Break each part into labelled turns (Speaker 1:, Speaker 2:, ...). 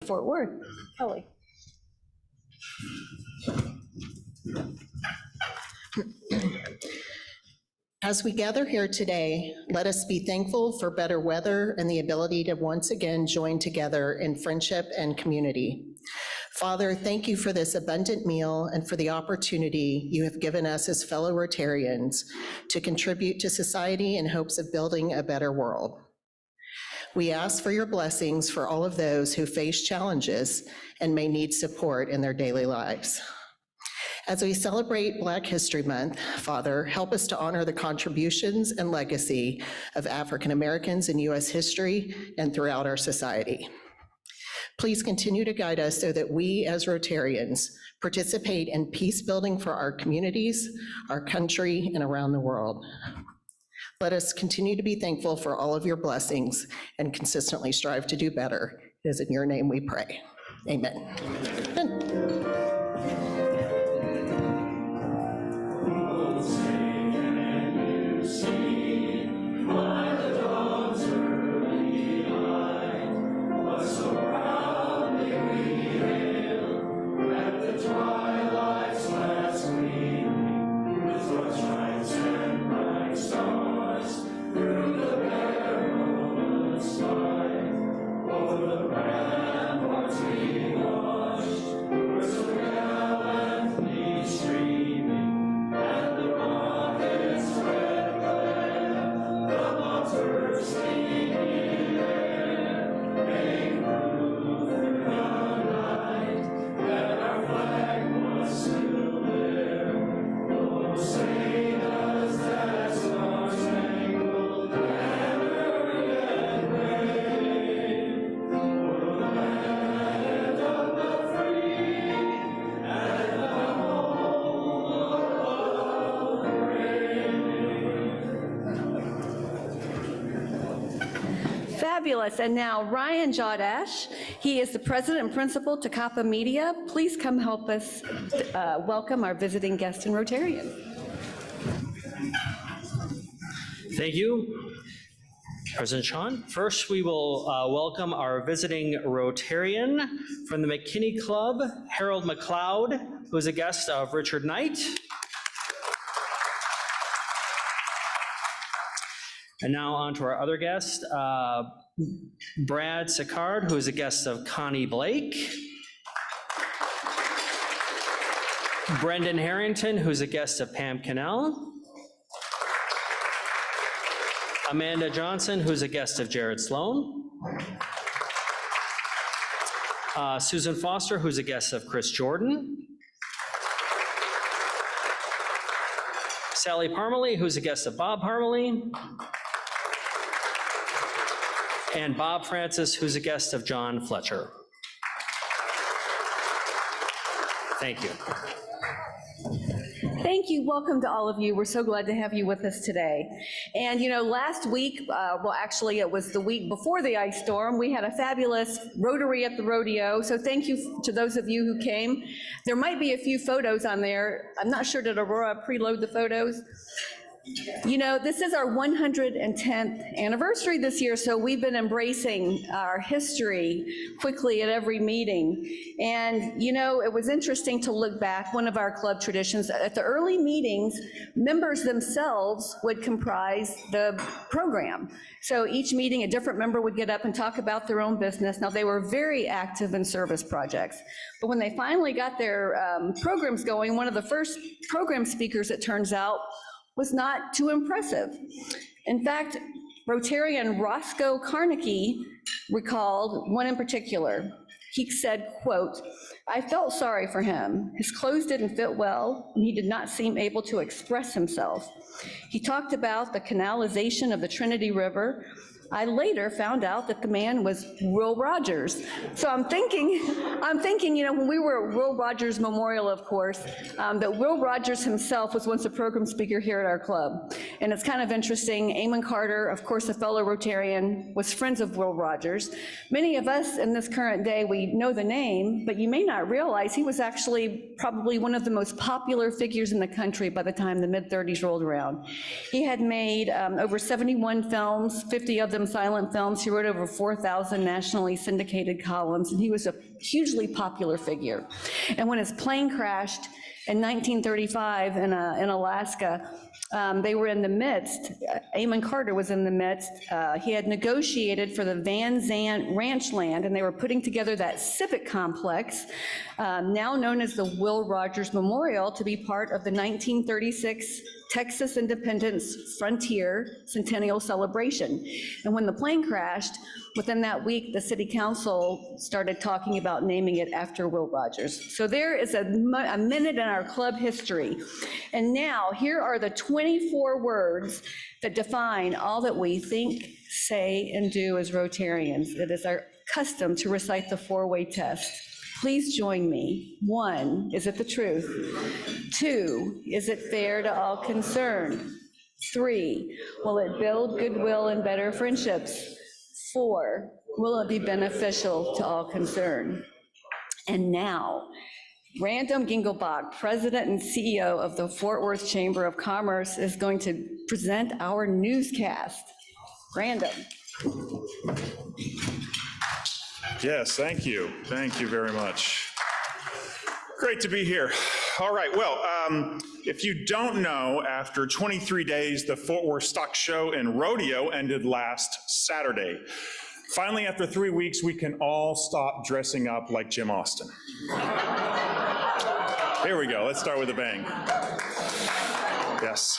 Speaker 1: Fort Worth. Kelly.
Speaker 2: As we gather here today, let us be thankful for better weather and the ability to once again join together in friendship and community. Father, thank you for this abundant meal and for the opportunity you have given us as fellow Rotarians to contribute to society in hopes of building a better world. We ask for your blessings for all of those who face challenges and may need support in their daily lives. As we celebrate Black History Month, Father, help us to honor the contributions and legacy of African Americans in U.S. history and throughout our society. Please continue to guide us so that we as Rotarians participate in peace building for our communities, our country, and around the world. Let us continue to be thankful for all of your blessings and consistently strive to do better. It is in your name we pray. Amen.
Speaker 1: Fabulous. And now Ryan Jawdash, he is the president and principal to Kappa Media. Please come help us welcome our visiting guest and Rotarian.
Speaker 3: Thank you, President Sean. First, we will welcome our visiting Rotarian from the McKinney Club, Harold McLeod, who is a guest of Richard Knight. And now on to our other guest, Brad Sicard, who is a guest of Connie Blake. Brendan Harrington, who's a guest of Pam Cannell. Amanda Johnson, who's a guest of Jared Sloan. Susan Foster, who's a guest of Chris Jordan. Sally Parmalee, who's a guest of Bob Parmalee. And Bob Francis, who's a guest of John Fletcher. Thank you.
Speaker 1: Thank you. Welcome to all of you. We're so glad to have you with us today. And you know, last week, well, actually it was the week before the ice storm, we had a fabulous Rotary at the rodeo. So thank you to those of you who came. There might be a few photos on there. I'm not sure, did Aurora preload the photos? You know, this is our 110th anniversary this year, so we've been embracing our history quickly at every meeting. And, you know, it was interesting to look back, one of our club traditions, at the early meetings, members themselves would comprise the program. So each meeting, a different member would get up and talk about their own business. Now, they were very active in service projects. But when they finally got their programs going, one of the first program speakers, it turns out, was not too impressive. In fact, Rotarian Roscoe Carnegie recalled one in particular. He said, quote, "I felt sorry for him. His clothes didn't fit well, and he did not seem able to express himself. He talked about the canalization of the Trinity River. I later found out that the man was Will Rogers." So I'm thinking, you know, when we were at Will Rogers Memorial, of course, that Will Rogers himself was once a program speaker here at our club. And it's kind of interesting, Eamon Carter, of course, a fellow Rotarian, was friends of Will Rogers. Many of us in this current day, we know the name, but you may not realize he was actually probably one of the most popular figures in the country by the time the mid-30s rolled around. He had made over 71 films, 50 of them rhythm silent films. He wrote over 4,000 nationally syndicated columns, and he was a hugely popular figure. And when his plane crashed in 1935 in Alaska, they were in the midst, Amon Carter was in the midst, he had negotiated for the Van Zandt ranch land, and they were putting together that civic complex, now known as the Will Rogers Memorial, to be part of the 1936 Texas Independence Frontier Centennial Celebration. And when the plane crashed, within that week, the city council started talking about naming it after Will Rogers. So there is a minute in our club history. And now, here are the 24 words that define all that we think, say, and do as Rotarians. It is our custom to recite the four-way test. Please join me. 1, is it the truth? 2, is it fair to all concerned? 3, will it build goodwill and better friendships? 4, will it be beneficial to all concerned? And now, Random Gingelbach, President and CEO of the Fort Worth Chamber of Commerce, is going to present our newscast. Random.
Speaker 4: Yes, thank you. Thank you very much. Great to be here. All right, well, if you don't know, after 23 days, the Fort Worth Stock Show and Rodeo ended last Saturday. Finally, after 3 weeks, we can all stop dressing up like Jim Austin. Here we go, let's start with a bang. Yes.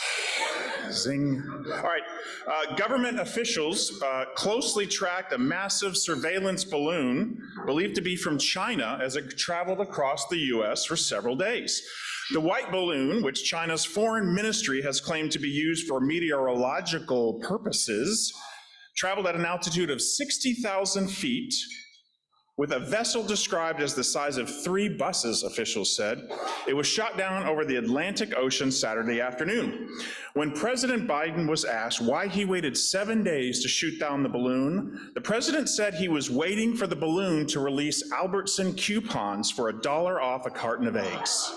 Speaker 4: Zing. All right, government officials closely tracked a massive surveillance balloon believed to be from China as it traveled across the US for several days. The white balloon, which China's foreign ministry has claimed to be used for meteorological purposes, traveled at an altitude of 60,000 feet with a vessel described as the size of 3 buses, officials said. It was shot down over the Atlantic Ocean Saturday afternoon. When President Biden was asked why he waited 7 days to shoot down the balloon, the president said he was waiting for the balloon to release Albertson coupons for $1 off a carton of eggs.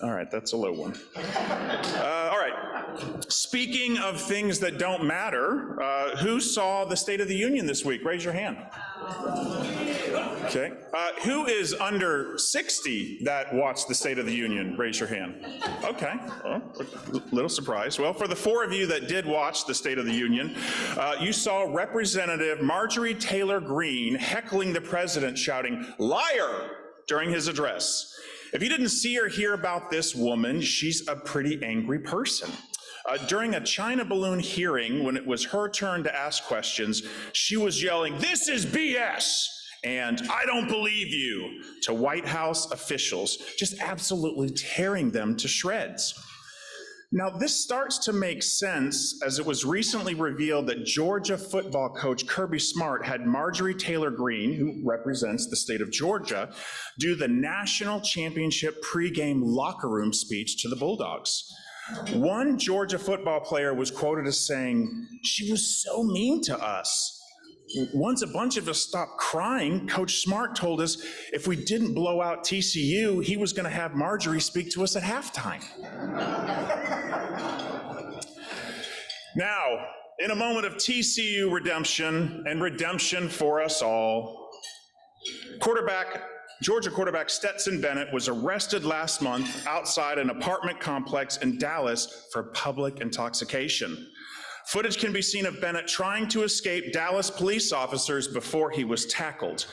Speaker 4: All right, that's a low one. All right, speaking of things that don't matter, who saw the State of the Union this week? Raise your hand. Okay. Who is under 60 that watched the State of the Union? Raise your hand. Okay. Well, a little surprised. Well, for the 4 of you that did watch the State of the Union, you saw Representative Marjorie Taylor Greene heckling the president, shouting, "Liar," during his address. If you didn't see or hear about this woman, she's a pretty angry person. During a China balloon hearing, when it was her turn to ask questions, she was yelling, "This is BS," and "I don't believe you," to White House officials, just absolutely tearing them to shreds. Now, this starts to make sense as it was recently revealed that Georgia football coach Kirby Smart had Marjorie Taylor Greene, who represents the state of Georgia, do the national championship pregame locker room speech to the Bulldogs. One Georgia football player was quoted as saying, "She was so mean to us. Once a bunch of us stopped crying, Coach Smart told us if we didn't blow out TCU, he was going to have Marjorie speak to us at halftime." Now, in a moment of TCU redemption and redemption for us all, Georgia quarterback Stetson Bennett was arrested last month outside an apartment complex in Dallas for public intoxication. Footage can be seen of Bennett trying to escape Dallas police officers before he was tackled.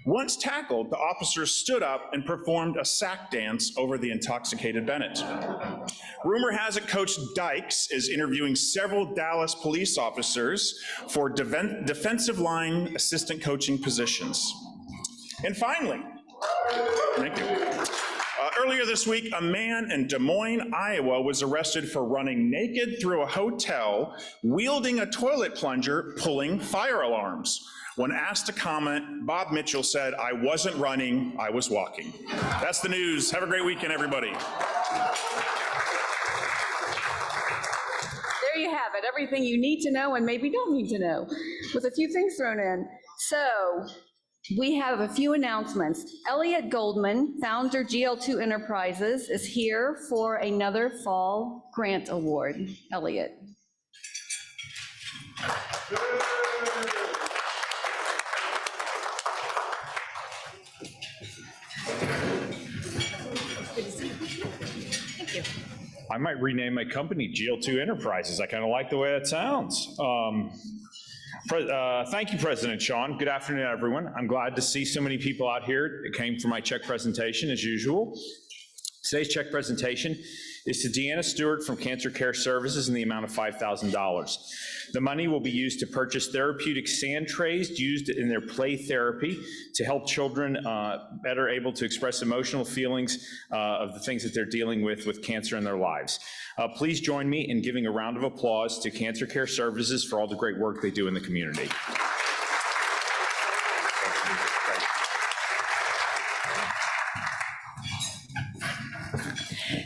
Speaker 4: Once tackled, the officers stood up and performed a sack dance over the intoxicated Bennett. Rumor has it Coach Dykes is interviewing several Dallas police officers for defensive line assistant coaching positions. And finally, thank you. Earlier this week, a man in Des Moines, Iowa, was arrested for running naked through a hotel, wielding a toilet plunger, pulling fire alarms. When asked to comment, Bob Mitchell said, "I wasn't running, I was walking." That's the news. Have a great weekend, everybody.
Speaker 1: There you have it, everything you need to know and maybe don't need to know, with a few things thrown in. So, we have a few announcements. Elliot Goldman, founder GL2 Enterprises, is here for another fall grant award. Elliot.
Speaker 5: I might rename my company GL2 Enterprises. I kind of like the way that sounds. Thank you, President Sean. Good afternoon, everyone. I'm glad to see so many people out here. It came for my check presentation as usual. Today's check presentation is to Deanna Stewart from Cancer Care Services in the amount of $5,000. The money will be used to purchase therapeutic sand trays used in their play therapy to help children better able to express emotional feelings of the things that they're dealing with cancer in their lives. Please join me in giving a round of applause to Cancer Care Services for all the great work they do in the community.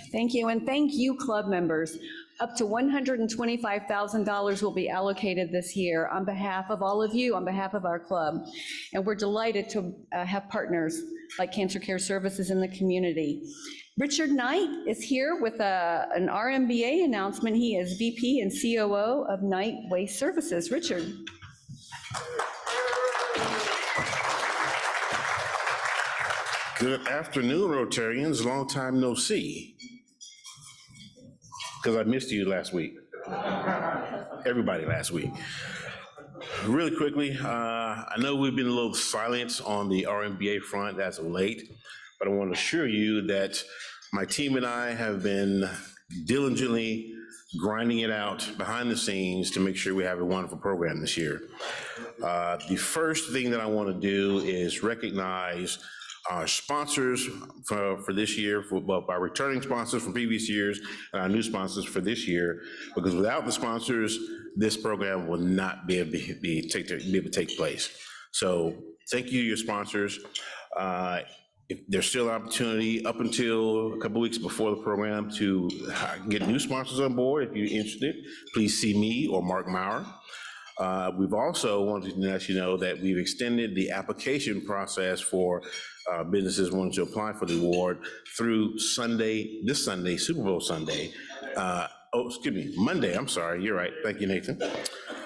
Speaker 1: Thank you, and thank you, club members. Up to $125,000 will be allocated this year on behalf of all of you, on behalf of our club. And we're delighted to have partners like Cancer Care Services in the community. Richard Knight is here with an RMBA announcement. He is VP and COO of Knight Waste Services. Richard.
Speaker 6: Good afternoon, Rotarians. Long time no see. Because I missed you last week. Everybody last week. Really quickly, I know we've been a little silent on the RMBA front as of late, but I want to assure you that my team and I have been diligently grinding it out behind the scenes to make sure we have a wonderful program this year. The first thing that I want to do is recognize our sponsors for this year, our returning sponsors from previous years, and our new sponsors for this year, because without the sponsors, this program will not be able to take place. So thank you to your sponsors. If there's still an opportunity up until a couple weeks before the program to get new sponsors on board. If you're interested, please see me or Mark Maurer. We've also wanted to let you know that we've extended the application process for businesses wanting to apply for the award through Sunday, this Sunday, Super Bowl Sunday. Monday, I'm sorry, you're right. Thank you, Nathan.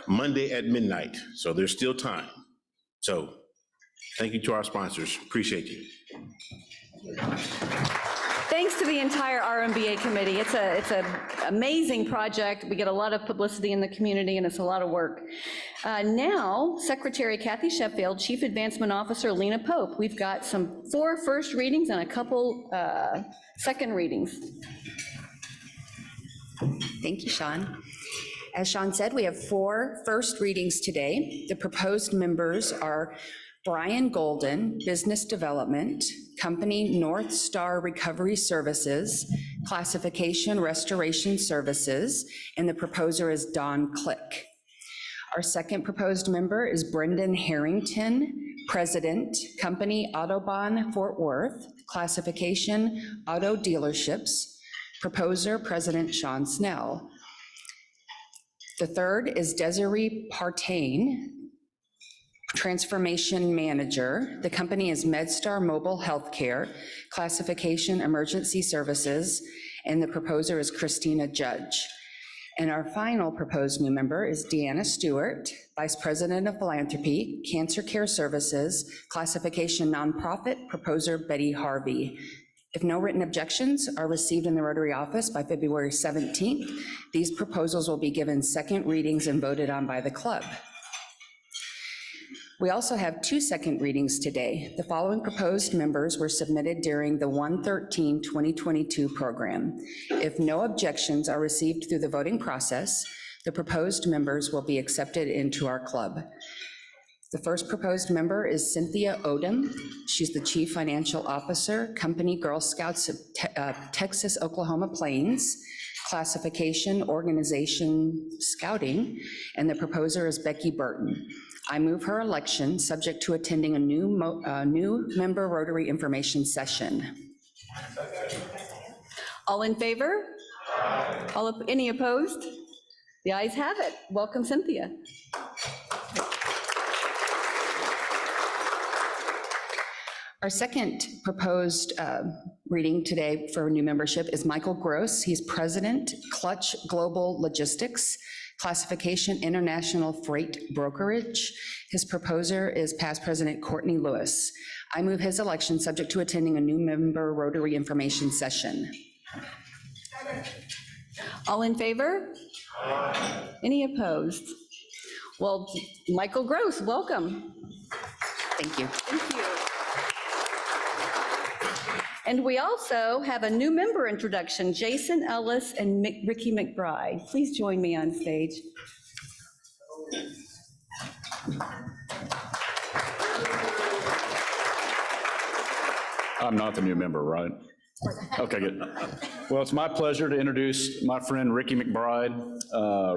Speaker 6: Monday at midnight, so there's still time. So thank you to our sponsors, appreciate you.
Speaker 1: Thanks to the entire RMBA committee. It's an amazing project. We get a lot of publicity in the community, and it's a lot of work. Now, Secretary Kathy Sheffield, Chief Advancement Officer Lena Pope. We've got 4 first readings and a couple second readings.
Speaker 7: Thank you, Sean. As Sean said, we have 4 first readings today. The proposed members are Brian Golden, Business Development, Company North Star Recovery Services, Classification Restoration Services, and the proposer is Don Click. Our second proposed member is Brendan Harrington, President, Company Autobahn Fort Worth, Classification Auto Dealerships, proposer President Sean Snell. The third is Desiree Partain, Transformation Manager. The company is MedStar Mobile Healthcare, Classification Emergency Services, and the proposer is Christina Judge. And our final proposed new member is Deanna Stewart, Vice President of Philanthropy, Cancer Care Services, Classification Nonprofit, proposer Betty Harvey. If no written objections are received in the Rotary office by February 17th, these proposals will be given second readings and voted on by the club. We also have 2 second readings today. The following proposed members were submitted during the 1/13/2022 program. If no objections are received through the voting process, the proposed members will be accepted into our club. The first proposed member is Cynthia Odom. She's the Chief Financial Officer, Company Girl Scouts of Texas, Oklahoma Plains, Classification Organization Scouting, and the proposer is Becky Burton. I move her election, subject to attending a new member Rotary information session.
Speaker 1: All in favor? Any opposed? The ayes have it. Welcome, Cynthia.
Speaker 7: Our second proposed reading today for new membership is Michael Gross. He's President, Clutch Global Logistics, Classification International Freight Brokerage. His proposer is past President Courtney Lewis. I move his election subject to attending a new member Rotary information session.
Speaker 1: All in favor? Any opposed? Well, Michael Gross, welcome.
Speaker 7: Thank you.
Speaker 1: Thank you. And we also have a new member introduction, Jason Ellis and Ricky McBride. Please join me on stage.
Speaker 8: I'm not the new member, right? Okay, good. Well, it's my pleasure to introduce my friend Ricky McBride.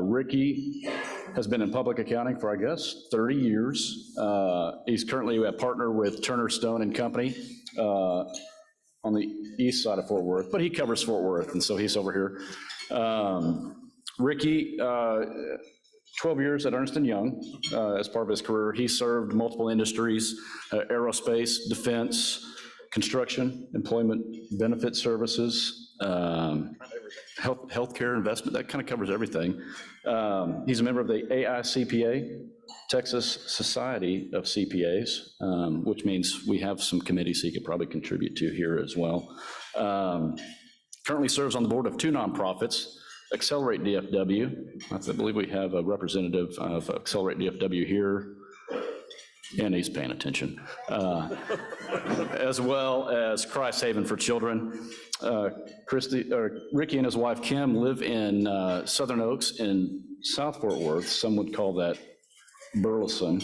Speaker 8: Ricky has been in public accounting for, I guess, 30 years. He's currently a partner with Turner Stone and Company on the east side of Fort Worth, but he covers Fort Worth, and so he's over here. Ricky, 12 years at Ernst & Young as part of his career. He served multiple industries, aerospace, defense, construction, employment benefit services, healthcare investment, that kind of covers everything. He's a member of the AICPA, Texas Society of CPAs, which means we have some committees he could probably contribute to here as well. Currently serves on the board of two nonprofits, Accelerate DFW. I believe we have a representative of Accelerate DFW here, and he's paying attention, as well as Christ Haven for Children. Ricky and his wife Kim live in Southern Oaks in South Fort Worth. Some would call that Burleson.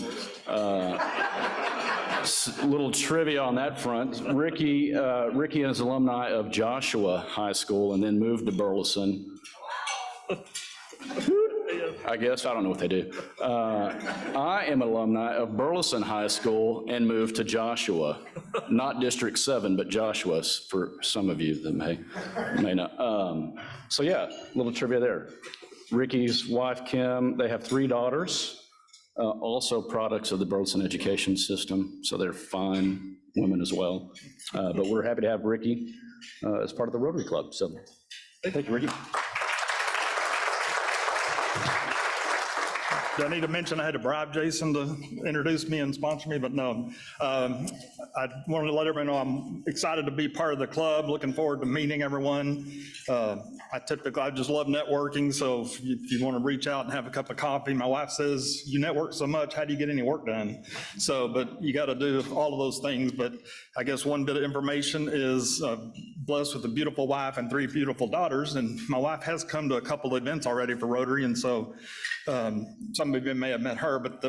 Speaker 8: Little trivia on that front. Ricky is alumni of Joshua High School and then moved to Burleson. I guess, I don't know what they do. I am an alumni of Burleson High School and moved to Joshua, not District 7, but Joshua's, for some of you that may not. So yeah, little trivia there. Ricky's wife, Kim, they have 3 daughters, also products of the Burleson education system, so they're fine women as well. But we're happy to have Ricky as part of the Rotary Club, so thank you, Ricky.
Speaker 9: Do I need to mention I had to bribe Jason to introduce me and sponsor me? But no. I wanted to let everyone know I'm excited to be part of the club, looking forward to meeting everyone. I just love networking, so if you want to reach out and have a cup of coffee, my wife says, you network so much, how do you get any work done? So, but you got to do all of those things. But I guess one bit of information is blessed with a beautiful wife and 3 beautiful daughters, and my wife has come to a couple of events already for Rotary, and so some of you may have met her, but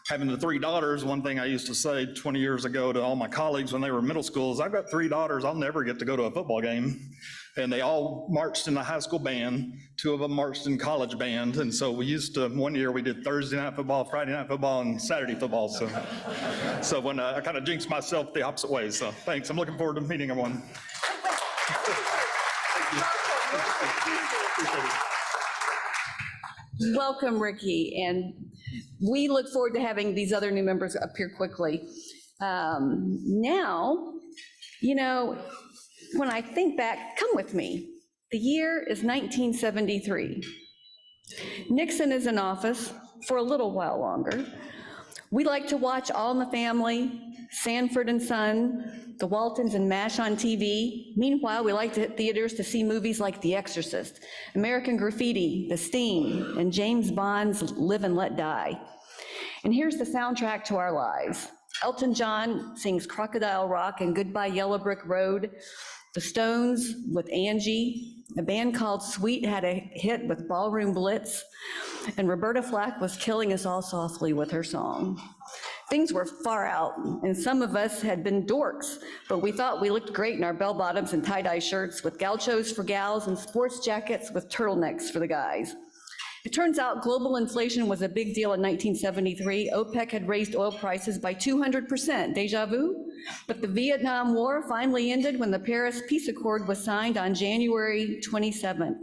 Speaker 9: having the 3 daughters, one thing I used to say 20 years ago to all my colleagues when they were in middle school is, I've got 3 daughters, I'll never get to go to a football game. And they all marched in the high school band, 2 of them marched in college band, and so we used to, one year we did Thursday night football, Friday night football, and Saturday football, so when I kind of jinxed myself the opposite way, so thanks, I'm looking forward to meeting everyone.
Speaker 1: Welcome, Ricky, and we look forward to having these other new members up here quickly. Now, you know, when I think back, come with me. The year is 1973. Nixon is in office for a little while longer. We like to watch All in the Family, Sanford and Son, The Waltons, and MASH on TV. Meanwhile, we like to hit theaters to see movies like The Exorcist, American Graffiti, The Sting, and James Bond's Live and Let Die. And here's the soundtrack to our lives. Elton John sings Crocodile Rock and Goodbye Yellow Brick Road. The Stones with Angie. A band called Sweet had a hit with Ballroom Blitz. And Roberta Flack was killing us all softly with her song. Things were far out, and some of us had been dorks, but we thought we looked great in our bell-bottoms and tie-dye shirts with gauchos for gals and sports jackets with turtlenecks for the guys. It turns out global inflation was a big deal in 1973. OPEC had raised oil prices by 200%, deja vu? But the Vietnam War finally ended when the Paris Peace Accord was signed on January 27th.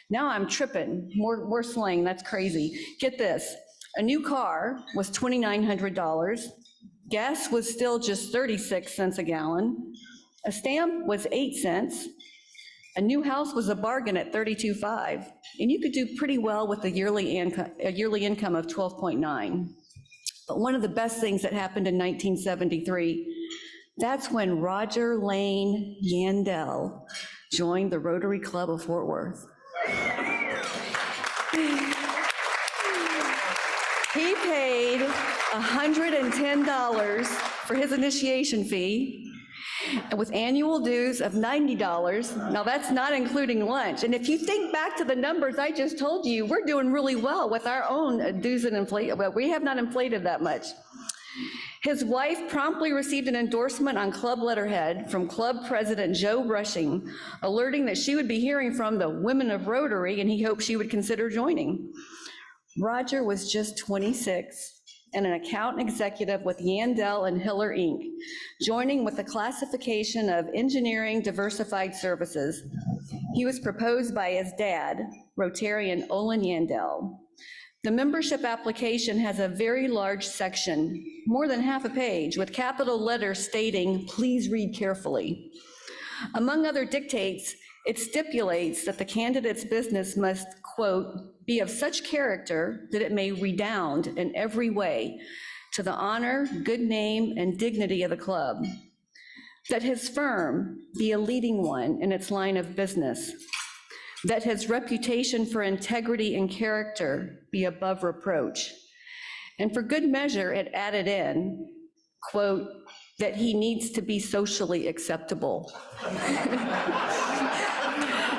Speaker 1: Now I'm tripping, more slang, that's crazy. Get this, a new car was $2,900. Gas was still just 36 cents a gallon. A stamp was 8 cents. A new house was a bargain at $32,500, and you could do pretty well with a yearly income of $12,900. But one of the best things that happened in 1973, that's when Roger Lane Yandell joined the Rotary Club of Fort Worth. He paid $110 for his initiation fee, and with annual dues of $90. Now, that's not including lunch. And if you think back to the numbers I just told you, we're doing really well with our own dues and inflation, but we have not inflated that much. His wife promptly received an endorsement on club letterhead from club president Joe Brushing, alerting that she would be hearing from the women of Rotary, and he hoped she would consider joining. Roger was just 26 and an account executive with Yandell and Hiller, Inc., joining with the classification of Engineering Diversified Services. He was proposed by his dad, Rotarian Olin Yandell. The membership application has a very large section, more than half a page, with capital letters stating, "Please read carefully." Among other dictates, it stipulates that the candidate's business must, quote, "be of such character that it may redound in every way to the honor, good name, and dignity of the club. That his firm be a leading one in its line of business. That his reputation for integrity and character be above reproach." And for good measure, it added in, quote, "that he needs to be socially acceptable."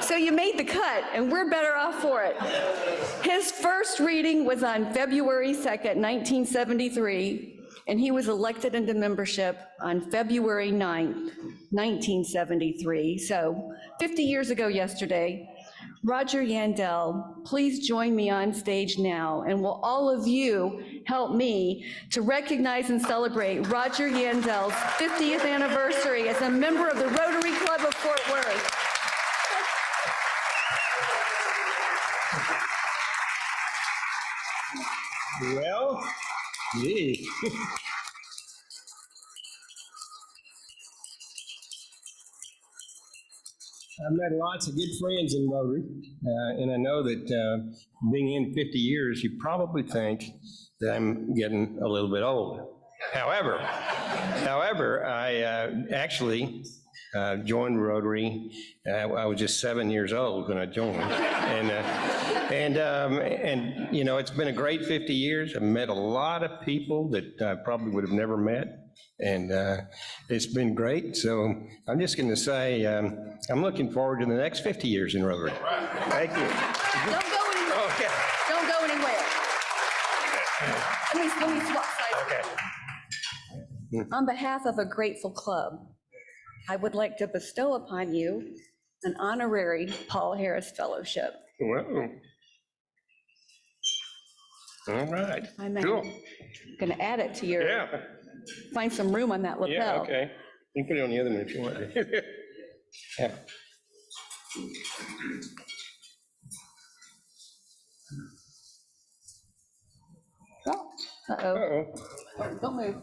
Speaker 1: So you made the cut, and we're better off for it. His first reading was on February 2nd, 1973, and he was elected into membership on February 9th, 1973. So 50 years ago yesterday. Roger Yandell, please join me on stage now, and will all of you help me to recognize and celebrate Roger Yandell's 50th anniversary as a member of the Rotary Club of Fort Worth.
Speaker 10: Well, gee. I've met lots of good friends in Rotary, and I know that being in 50 years, you probably think that I'm getting a little bit old. However, I actually joined Rotary. I was just 7 years old when I joined, and you know, it's been a great 50 years. I've met a lot of people that I probably would have never met. And it's been great. So I'm just going to say I'm looking forward to the next 50 years in Rotary. Thank you.
Speaker 1: Don't go anywhere.
Speaker 10: Okay.
Speaker 1: Don't go anywhere. Let me swap sides.
Speaker 10: Okay.
Speaker 1: On behalf of a grateful club, I would like to bestow upon you an honorary Paul Harris Fellowship.
Speaker 10: Well, all right.
Speaker 1: I'm
Speaker 10: Cool.
Speaker 1: going to add it to your,
Speaker 10: Yeah.
Speaker 1: find some room on that lapel.
Speaker 10: Yeah, okay. You can put it on the other one if you want. Yeah.
Speaker 1: Oh, uh-oh.
Speaker 10: Uh-oh.
Speaker 1: Don't move.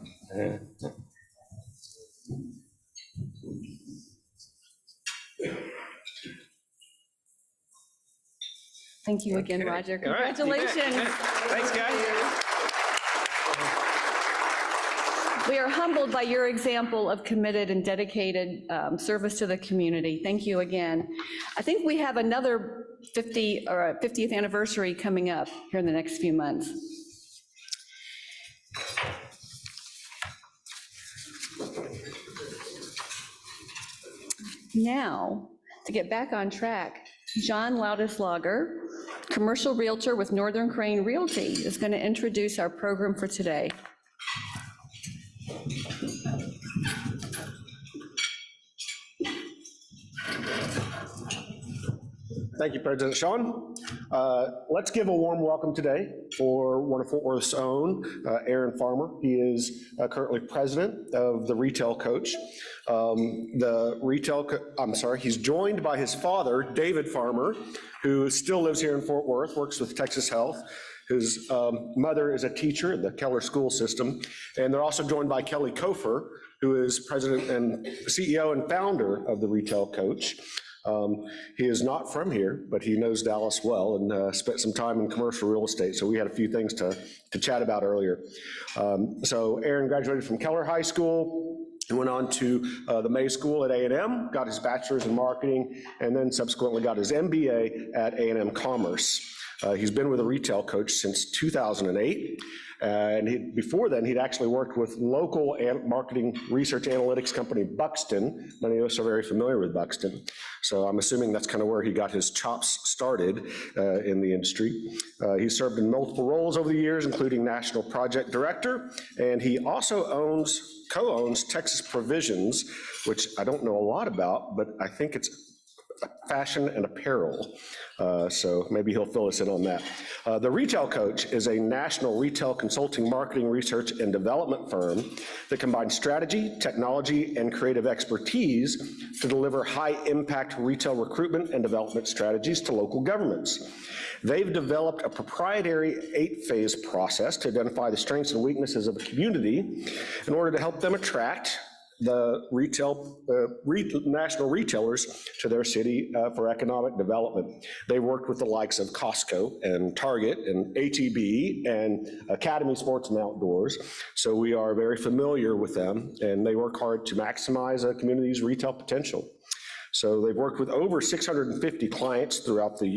Speaker 1: Thank you again,
Speaker 10: Okay.
Speaker 1: Roger.
Speaker 10: All right, you bet.
Speaker 1: Congratulations.
Speaker 10: Thanks, guys.
Speaker 1: We are humbled by your example of committed and dedicated service to the community. Thank you again. I think we have another 50th anniversary coming up here in the next few months. Now, to get back on track, John Laudeslager, commercial realtor with Northern Crane Realty, is going to introduce our program for today.
Speaker 11: Thank you, President Sean. Let's give a warm welcome today for one of Fort Worth's own, Aaron Farmer. He is currently president of the Retail Coach. He's joined by his father, David Farmer, who still lives here in Fort Worth, works with Texas Health. His mother is a teacher at the Keller School System. And they're also joined by Kelly Kofer, who is president and CEO and founder of the Retail Coach. He is not from here, but he knows Dallas well and spent some time in commercial real estate, so we had a few things to chat about earlier. So Aaron graduated from Keller High School and went on to the May School at A&M, got his bachelor's in marketing, and then subsequently got his MBA at A&M Commerce. He's been with a retail coach since 2008. And before then, he'd actually worked with local marketing research analytics company Buxton. Many of us are very familiar with Buxton. So I'm assuming that's kind of where he got his chops started in the industry. He served in multiple roles over the years, including National Project Director, and he also co-owns Texas Provisions, which I don't know a lot about, but I think it's fashion and apparel. So maybe he'll fill us in on that. The Retail Coach is a national retail consulting, marketing, research, and development firm that combines strategy, technology, and creative expertise to deliver high-impact retail recruitment and development strategies to local governments. They've developed a proprietary 8-phase process to identify the strengths and weaknesses of a community in order to help them attract the national retailers to their city for economic development. They worked with the likes of Costco and Target and HEB and Academy Sports and Outdoors, so we are very familiar with them, and they work hard to maximize a community's retail potential. So they've worked with over 650 clients throughout the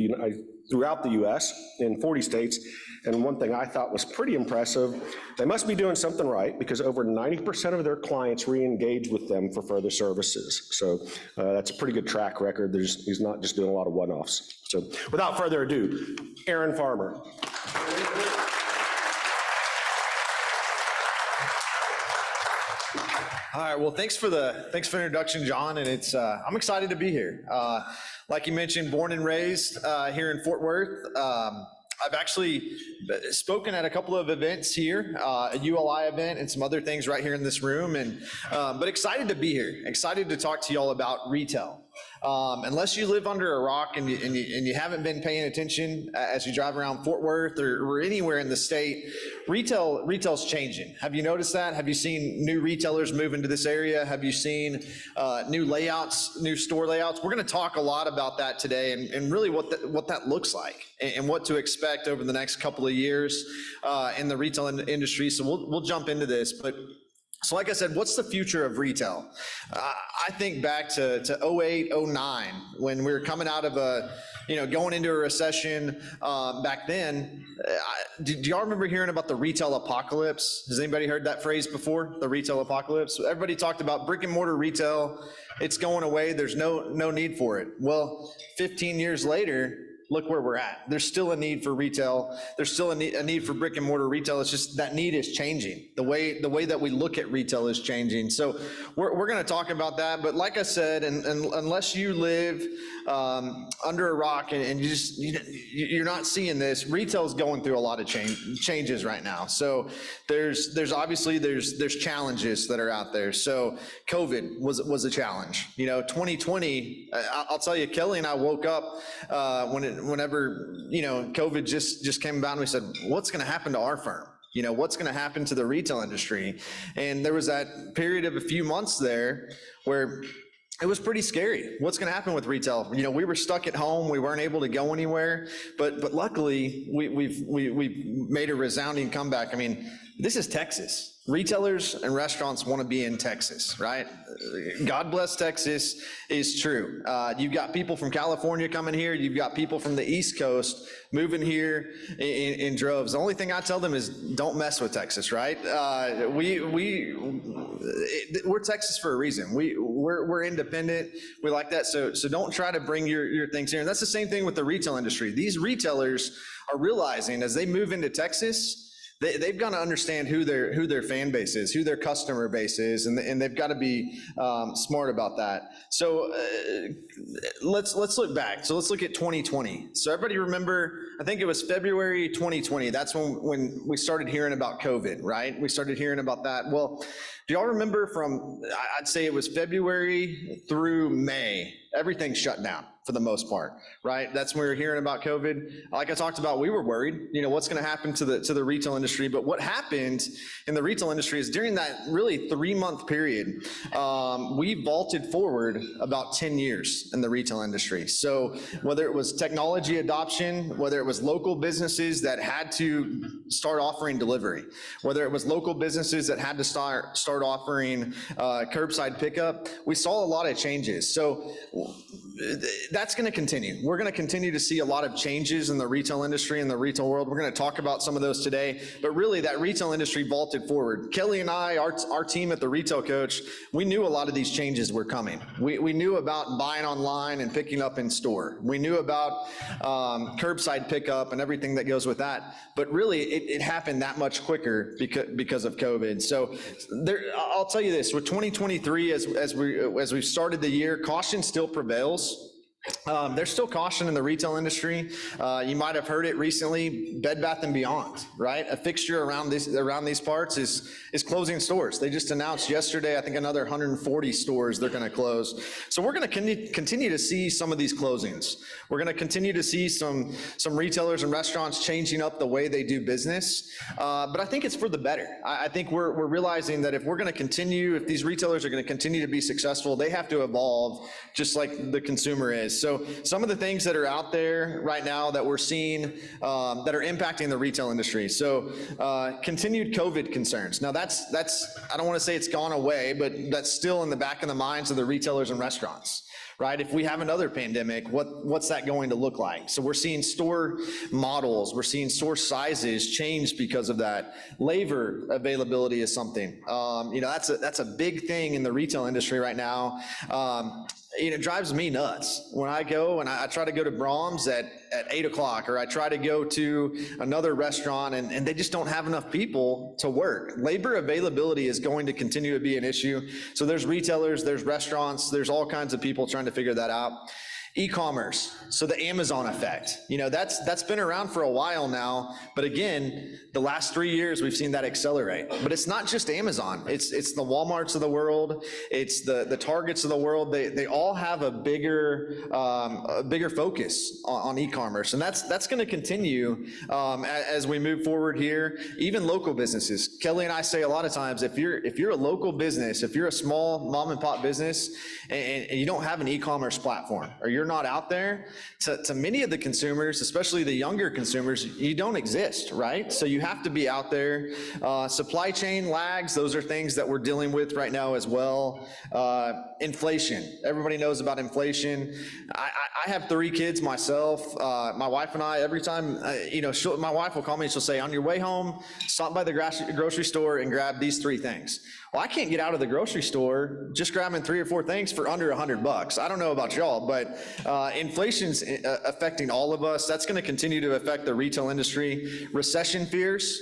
Speaker 11: US in 40 states. And one thing I thought was pretty impressive, they must be doing something right because over 90% of their clients re-engage with them for further services. So that's a pretty good track record. He's not just doing a lot of one-offs. So without further ado, Aaron Farmer.
Speaker 12: All right, well, thanks for the introduction, John, and I'm excited to be here. Like you mentioned, born and raised here in Fort Worth. I've actually spoken at a couple of events here, a ULI event and some other things right here in this room, but excited to be here, excited to talk to you all about retail. Unless you live under a rock and you haven't been paying attention as you drive around Fort Worth or anywhere in the state, retail's changing. Have you noticed that? Have you seen new retailers move into this area? Have you seen new layouts, new store layouts? We're going to talk a lot about that today and really what that looks like and what to expect over the next couple of years in the retail industry. So we'll jump into this, but so like I said, what's the future of retail? I think back to 08, 09, when we were coming out of going into a recession back then. Do y'all remember hearing about the retail apocalypse? Has anybody heard that phrase before, the retail apocalypse? Everybody talked about brick and mortar retail. It's going away. There's no need for it. Well, 15 years later, look where we're at. There's still a need for retail. There's still a need for brick and mortar retail. It's just that need is changing. The way that we look at retail is changing. So we're going to talk about that. But like I said, and unless you live under a rock and you're not seeing this, retail is going through a lot of changes right now. So there's obviously challenges that are out there. So COVID was a challenge. 2020. I'll tell you, Kelly and I woke up whenever COVID just came about, and we said, what's going to happen to our firm? What's going to happen to the retail industry? And there was that period of a few months there where it was pretty scary. What's going to happen with retail? We were stuck at home. We weren't able to go anywhere. But luckily, we've made a resounding comeback. I mean, this is Texas. Retailers and restaurants want to be in Texas, right? God bless Texas is true. You've got people from California coming here. You've got people from the East Coast moving here in droves. The only thing I tell them is don't mess with Texas, right? We're Texas for a reason. We're independent. We like that. So don't try to bring your things here. And that's the same thing with the retail industry. These retailers are realizing as they move into Texas, they've got to understand who their fan base is, who their customer base is, and they've got to be smart about that. So let's look back. So let's look at 2020. So everybody remember, I think it was February 2020. That's when we started hearing about COVID, right? We started hearing about that. Well, do y'all remember I'd say it was February through May, everything shut down. for the most part, right? That's when we were hearing about COVID. Like I talked about, we were worried, what's going to happen to the retail industry. But what happened in the retail industry is during that really 3-month period, we vaulted forward about 10 years in the retail industry. So whether it was technology adoption, whether it was local businesses that had to start offering delivery, whether it was local businesses that had to start offering curbside pickup, we saw a lot of changes. So that's going to continue. We're going to continue to see a lot of changes in the retail industry and the retail world. We're going to talk about some of those today, but really that retail industry vaulted forward. Kelly and I, our team at the Retail Coach, we knew a lot of these changes were coming. We knew about buying online and picking up in store. We knew about curbside pickup and everything that goes with that, but really it happened that much quicker because of COVID. So I'll tell you this, with 2023, as we started the year, caution still prevails. There's still caution in the retail industry. You might have heard it recently, Bed Bath & Beyond, right? A fixture around these parts is closing stores. They just announced yesterday, I think another 140 stores they're going to close. So we're going to continue to see some of these closings. We're going to continue to see some retailers and restaurants changing up the way they do business. But I think it's for the better. I think we're realizing that if we're going to continue, if these retailers are going to continue to be successful, they have to evolve just like the consumer is. So some of the things that are out there right now that we're seeing that are impacting the retail industry. So continued COVID concerns. Now that's I don't want to say it's gone away, but that's still in the back of the minds of the retailers and restaurants, right? If we have another pandemic, what's that going to look like? So we're seeing store models, we're seeing store sizes change because of that. Labor availability is something. That's a big thing in the retail industry right now. It drives me nuts when I go and I try to go to Brahms at 8 o'clock, or I try to go to another restaurant and they just don't have enough people to work. Labor availability is going to continue to be an issue. So there's retailers, there's restaurants, there's all kinds of people trying to figure that out. E-commerce, so the Amazon effect, that's been around for a while now, but again, the last 3 years we've seen that accelerate. But it's not just Amazon, it's the Walmarts of the world, it's the Targets of the world. They all have a bigger focus on e-commerce, and that's going to continue as we move forward here. Even local businesses, Kelly and I say a lot of times, if you're a local business, if you're a small mom and pop business and you don't have an e-commerce platform, or you're not out there, to many of the consumers, especially the younger consumers, you don't exist, right? So you have to be out there. Supply chain lags, those are things that we're dealing with right now as well. Inflation, everybody knows about inflation. I have 3 kids myself. My wife and I, every time, my wife will call me and she'll say, on your way home, stop by the grocery store and grab these 3 things. Well, I can't get out of the grocery store just grabbing 3 or 4 things for under $100. I don't know about y'all, but inflation's affecting all of us. That's going to continue to affect the retail industry. Recession fears.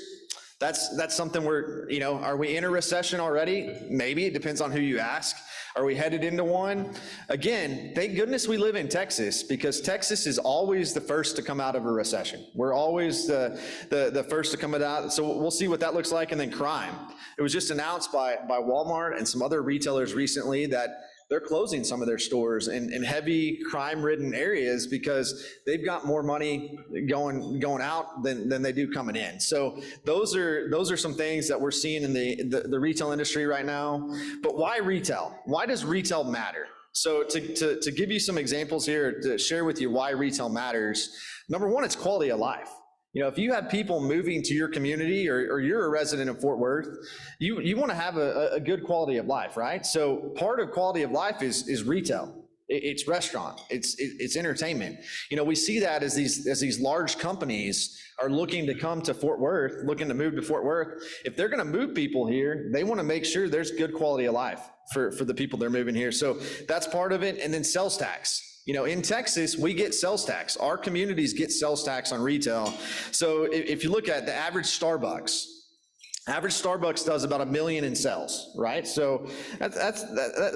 Speaker 12: That's something are we in a recession already? Maybe, it depends on who you ask. Are we headed into one? Again, thank goodness we live in Texas, because Texas is always the first to come out of a recession. We're always the first to come out. So we'll see what that looks like. And then crime. It was just announced by Walmart and some other retailers recently that they're closing some of their stores in heavy crime-ridden areas because they've got more money going out than they do coming in. So those are some things that we're seeing in the retail industry right now. But why retail? Why does retail matter? So to give you some examples here to share with you why retail matters, number one, it's quality of life. If you have people moving to your community, or you're a resident of Fort Worth, you want to have a good quality of life, right? So part of quality of life is retail. It's restaurant, it's entertainment. We see that as these large companies are looking to come to Fort Worth, looking to move to Fort Worth. If they're going to move people here, they want to make sure there's good quality of life for the people they're moving here. So that's part of it. And then sales tax. In Texas, we get sales tax. Our communities get sales tax on retail. So if you look at the average Starbucks does about $1 million in sales, right? So that's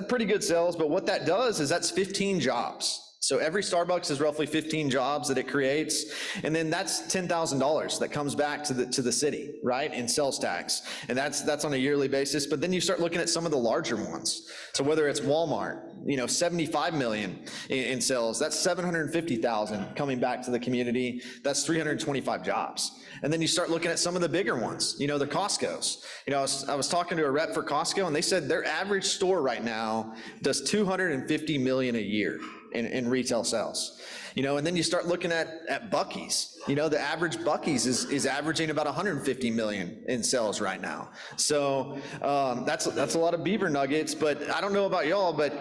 Speaker 12: pretty good sales, but what that does is that's 15 jobs. So every Starbucks is roughly 15 jobs that it creates, and then that's $10,000 that comes back to the city, right, in sales tax, and that's on a yearly basis. But then you start looking at some of the larger ones. So whether it's Walmart, 75 million in sales, that's 750,000 coming back to the community. That's 325 jobs. And then you start looking at some of the bigger ones, the Costco's. I was talking to a rep for Costco, and they said their average store right now does 250 million a year in retail sales. And then you start looking at Buc-ee's. The average Buc-ee's is averaging about 150 million in sales right now. So that's a lot of beaver nuggets, but I don't know about y'all, but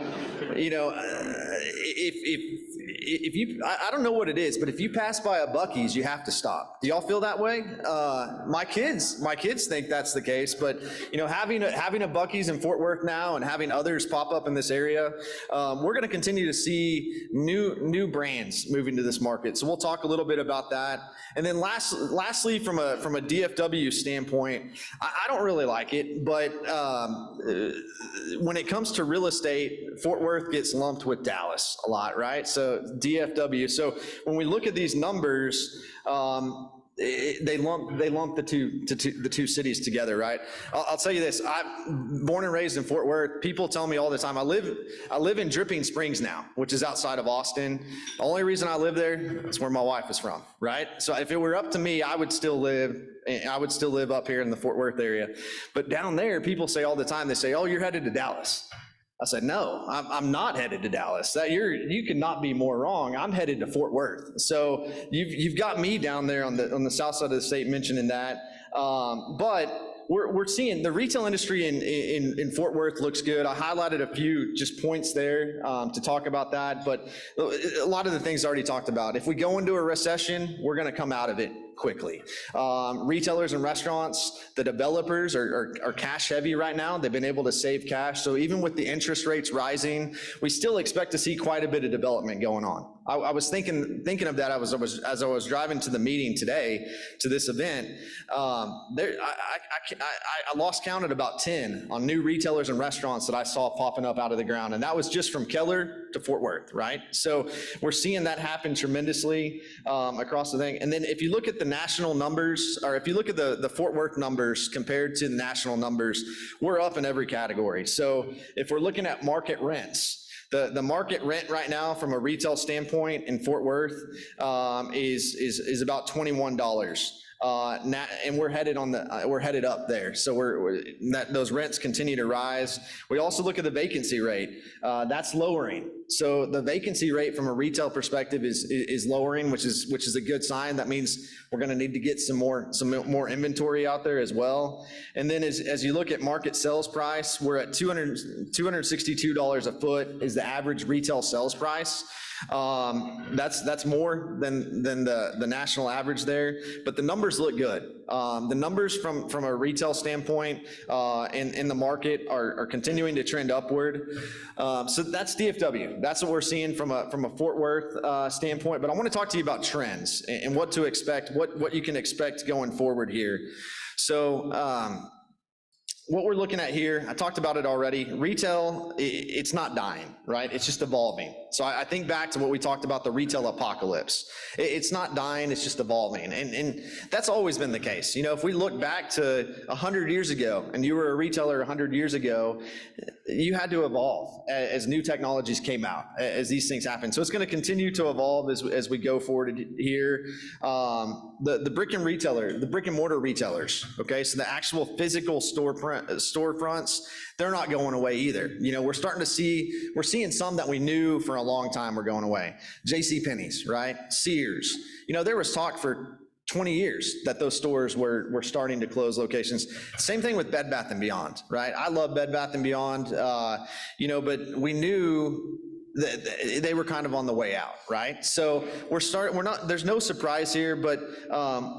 Speaker 12: if you, I don't know what it is, but if you pass by a Buc-ee's, you have to stop. Do y'all feel that way? My kids think that's the case, but having a Buc-ee's in Fort Worth now and having others pop up in this area, we're going to continue to see new brands moving to this market. So we'll talk a little bit about that. And then lastly, from a DFW standpoint, I don't really like it, but when it comes to real estate, Fort Worth gets lumped with Dallas a lot, right? So DFW. So when we look at these numbers, they lump the two cities together, right? I'll tell you this: I'm born and raised in Fort Worth. People tell me all the time, I live in Dripping Springs now, which is outside of Austin. The only reason I live there is where my wife is from, right? So if it were up to me, I would still live up here in the Fort Worth area. But down there, people say all the time, they say, "Oh, you're headed to Dallas." I said, no, I'm not headed to Dallas. You cannot be more wrong. I'm headed to Fort Worth. So you've got me down there on the south side of the state mentioning that. But we're seeing the retail industry in Fort Worth looks good. I highlighted a few just points there to talk about that, but a lot of the things I already talked about. If we go into a recession, we're going to come out of it quickly. Retailers and restaurants, the developers are cash heavy right now. They've been able to save cash. So even with the interest rates rising, we still expect to see quite a bit of development going on. I was thinking of that as I was driving to the meeting today, to this event. I lost count at about 10 on new retailers and restaurants that I saw popping up out of the ground, and that was just from Keller to Fort Worth, right? So we're seeing that happen tremendously across the thing. And then if you look at the national numbers, or if you look at the Fort Worth numbers compared to the national numbers, we're up in every category. So if we're looking at market rents, the market rent right now from a retail standpoint in Fort Worth is about $21. And we're headed up there. So those rents continue to rise. We also look at the vacancy rate. That's lowering. So the vacancy rate from a retail perspective is lowering, which is a good sign. That means we're going to need to get some more inventory out there as well. And then as you look at market sales price, we're at $262 a foot is the average retail sales price. That's more than the national average there, but the numbers look good. The numbers from a retail standpoint in the market are continuing to trend upward. So that's DFW. That's what we're seeing from a Fort Worth standpoint. But I want to talk to you about trends and what to expect, what you can expect going forward here. So what we're looking at here, I talked about it already. Retail, it's not dying, right? It's just evolving. So I think back to what we talked about, the retail apocalypse. It's not dying, it's just evolving. And that's always been the case. If we look back to 100 years ago, and you were a retailer 100 years ago, you had to evolve as new technologies came out, as these things happen. So it's going to continue to evolve as we go forward here. The brick and mortar retailers, okay? So the actual physical storefronts, they're not going away either. We're seeing some that we knew for a long time were going away. JCPenney's, right? Sears. There was talk for 20 years that those stores were starting to close locations. Same thing with Bed Bath & Beyond, right? I love Bed Bath & Beyond, but we knew that they were kind of on the way out, right? So there's no surprise here, but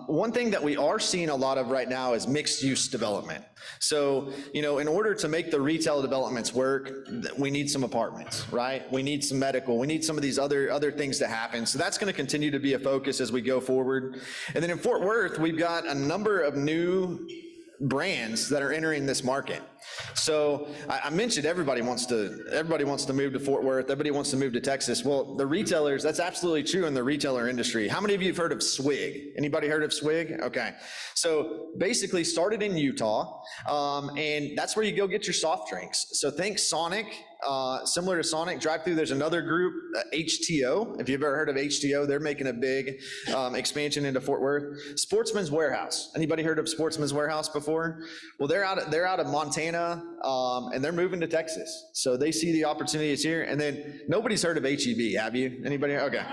Speaker 12: one thing that we are seeing a lot of right now is mixed use development. So, in order to make the retail developments work, we need some apartments, right? We need some medical, we need some of these other things to happen. So that's going to continue to be a focus as we go forward. And then in Fort Worth, we've got a number of new brands that are entering this market. So I mentioned everybody wants to move to Fort Worth, everybody wants to move to Texas. Well, the retailers, that's absolutely true in the retailer industry. How many of you have heard of Swig? Anybody heard of Swig? Okay. So basically started in Utah, and that's where you go get your soft drinks. So think Sonic, similar to Sonic drive-through. There's another group, HTO. If you've ever heard of HTO, they're making a big expansion into Fort Worth. Sportsman's Warehouse. Anybody heard of Sportsman's Warehouse before? Well, they're out of Montana, and they're moving to Texas. So they see the opportunities here. And then nobody's heard of HEB, have you? Anybody? Okay.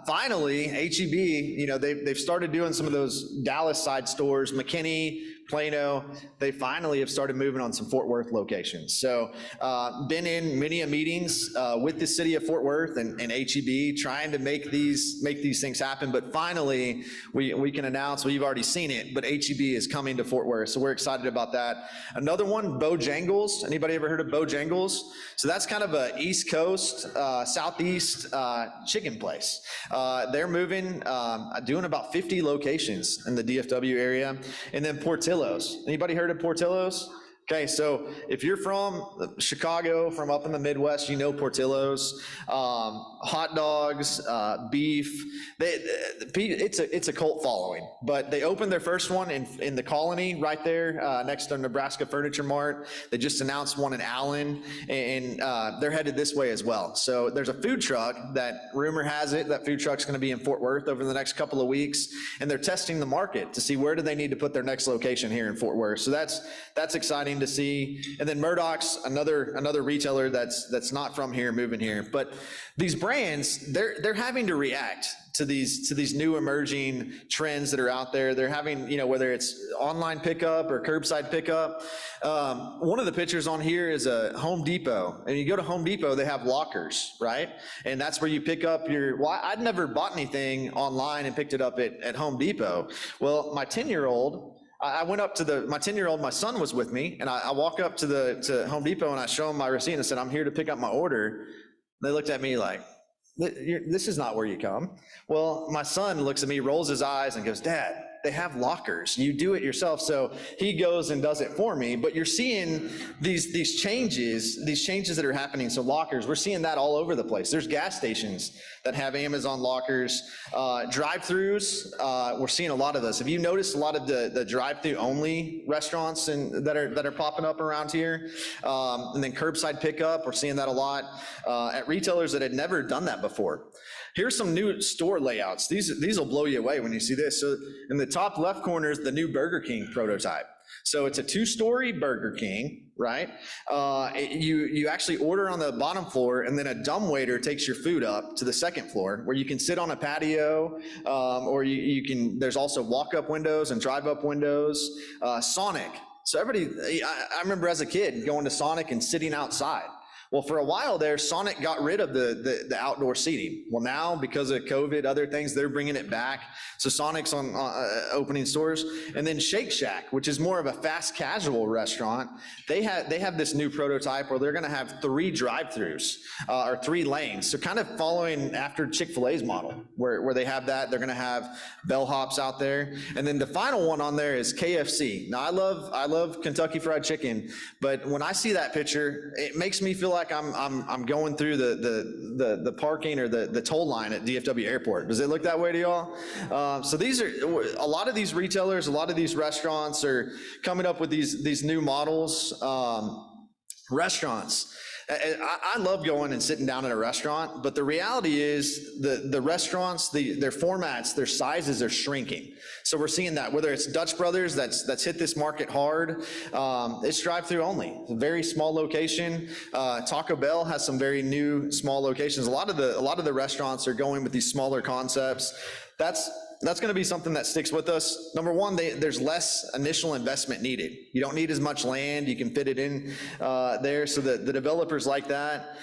Speaker 12: Finally, HEB, you know, they've started doing some of those Dallas side stores, McKinney, Plano. They finally have started moving on some Fort Worth locations. So been in many meetings with the city of Fort Worth and HEB trying to make these things happen. But finally, we can announce, well, you've already seen it, but HEB is coming to Fort Worth. So we're excited about that. Another one, Bojangles. Anybody ever heard of Bojangles? So that's kind of a East Coast, Southeast chicken place. They're moving, doing about 50 locations in the DFW area. And then Portillo's. Anybody heard of Portillo's? Okay, so if you're from Chicago, from up in the Midwest, you know Portillo's, hot dogs, beef. It's a cult following, but they opened their first one in the Colony right there next to Nebraska Furniture Mart. They just announced one in Allen, and they're headed this way as well. So there's a food truck that rumor has it that food truck's going to be in Fort Worth over the next couple of weeks, and they're testing the market to see where do they need to put their next location here in Fort Worth. So that's exciting to see. And then Murdoch's another retailer that's not from here, moving here. But these brands, they're having to react to these new emerging trends that are out there. They're having, you know, whether it's online pickup or curbside pickup. One of the pictures on here is a Home Depot, and you go to Home Depot, they have lockers, right? And that's where you pick up I'd never bought anything online and picked it up at Home Depot. Well, my 10-year-old, I went up to my 10-year-old, my son was with me, and I walk up to Home Depot and I show him my receipt and I said, I'm here to pick up my order. They looked at me like, this is not where you come. Well, my son looks at me, rolls his eyes and goes, Dad, they have lockers. You do it yourself. So he goes and does it for me. But you're seeing these changes that are happening. So lockers, we're seeing that all over the place. There's gas stations that have Amazon lockers. Drive-throughs, we're seeing a lot of those. Have you noticed a lot of the drive-through only restaurants that are popping up around here? And then curbside pickup, we're seeing that a lot at retailers that had never done that before. Here's some new store layouts. These will blow you away when you see this. So in the top left corner is the new Burger King prototype. So it's a 2-story Burger King, right? You actually order on the bottom floor, and then a dumbwaiter takes your food up to the second floor where you can sit on a patio, or you can, there's also walk-up windows and drive-up windows. Sonic. So I remember as a kid going to Sonic and sitting outside. Well, for a while there, Sonic got rid of the outdoor seating. Well, now, because of COVID, other things, they're bringing it back. So Sonic's on opening stores. And then Shake Shack, which is more of a fast casual restaurant, they have this new prototype where they're gonna have 3 drive-throughs, or 3 lanes. So kind of following after Chick-fil-A's model, where they have that. They're gonna have bellhops out there. And then the final one on there is KFC. Now, I love Kentucky Fried Chicken, but when I see that picture, it makes me feel like I'm going through the parking or the toll line at DFW Airport. Does it look that way to y'all? So these are a lot of these retailers, a lot of these restaurants are coming up with these new models. Restaurants. I love going and sitting down at a restaurant, but the reality is the restaurants, their formats, their sizes are shrinking. So we're seeing that, whether it's Dutch Brothers that's hit this market hard, it's drive-through only, very small location. Taco Bell has some very new small locations. A lot of the restaurants are going with these smaller concepts. That's going to be something that sticks with us. Number one, there's less initial investment needed. You don't need as much land. You can fit it in there. So the developers like that.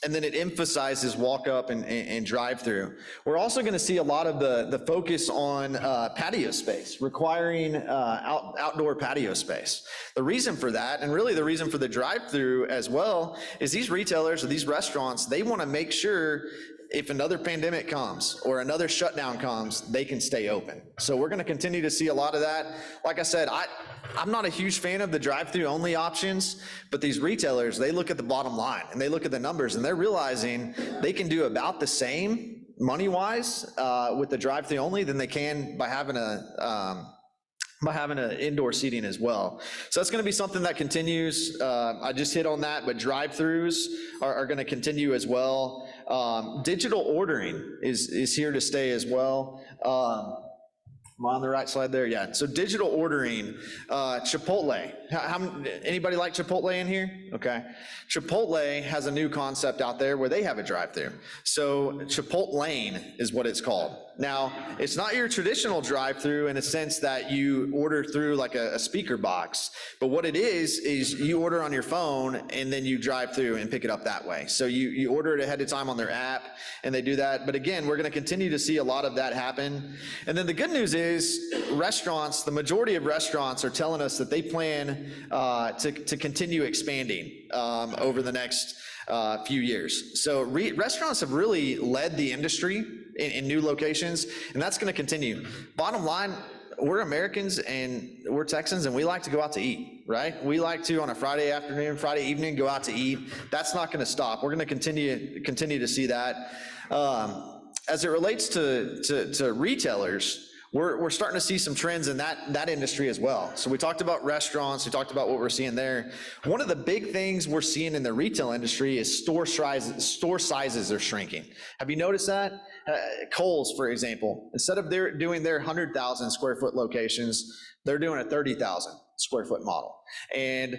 Speaker 12: And then it emphasizes walk up and drive through. We're also going to see a lot of the focus on patio space, requiring outdoor patio space. The reason for that, and really the reason for the drive through as well, is these retailers or these restaurants, they want to make sure if another pandemic comes or another shutdown comes, they can stay open. So we're gonna continue to see a lot of that. Like I said, I'm not a huge fan of the drive-through only options, but these retailers, they look at the bottom line and they look at the numbers and they're realizing they can do about the same money-wise with the drive-through only than they can by having an indoor seating as well. So that's gonna be something that continues. I just hit on that, but drive-throughs are gonna continue as well. Digital ordering is here to stay as well. Am I on the right slide there? Yeah, so digital ordering, Chipotle. Anybody like Chipotle in here? Okay. Chipotle has a new concept out there where they have a drive-through. So Chipotle Lane is what it's called. Now, it's not your traditional drive-through in a sense that you order through like a speaker box, but what it is you order on your phone and then you drive through and pick it up that way. So you order it ahead of time on their app and they do that. But again, we're gonna continue to see a lot of that happen. And then the good news is restaurants, the majority of restaurants are telling us that they plan to continue expanding over the next few years. So restaurants have really led the industry in new locations, and that's gonna continue. Bottom line, we're Americans and we're Texans and we like to go out to eat, right? We like to, on a Friday afternoon, Friday evening, go out to eat. That's not gonna stop. We're gonna continue to see that. As it relates to retailers, we're starting to see some trends in that industry as well. So we talked about restaurants, we talked about what we're seeing there. One of the big things we're seeing in the retail industry is store sizes are shrinking. Have you noticed that? Kohl's, for example, instead of doing their 100,000 square foot locations, they're doing a 30,000 square foot model. And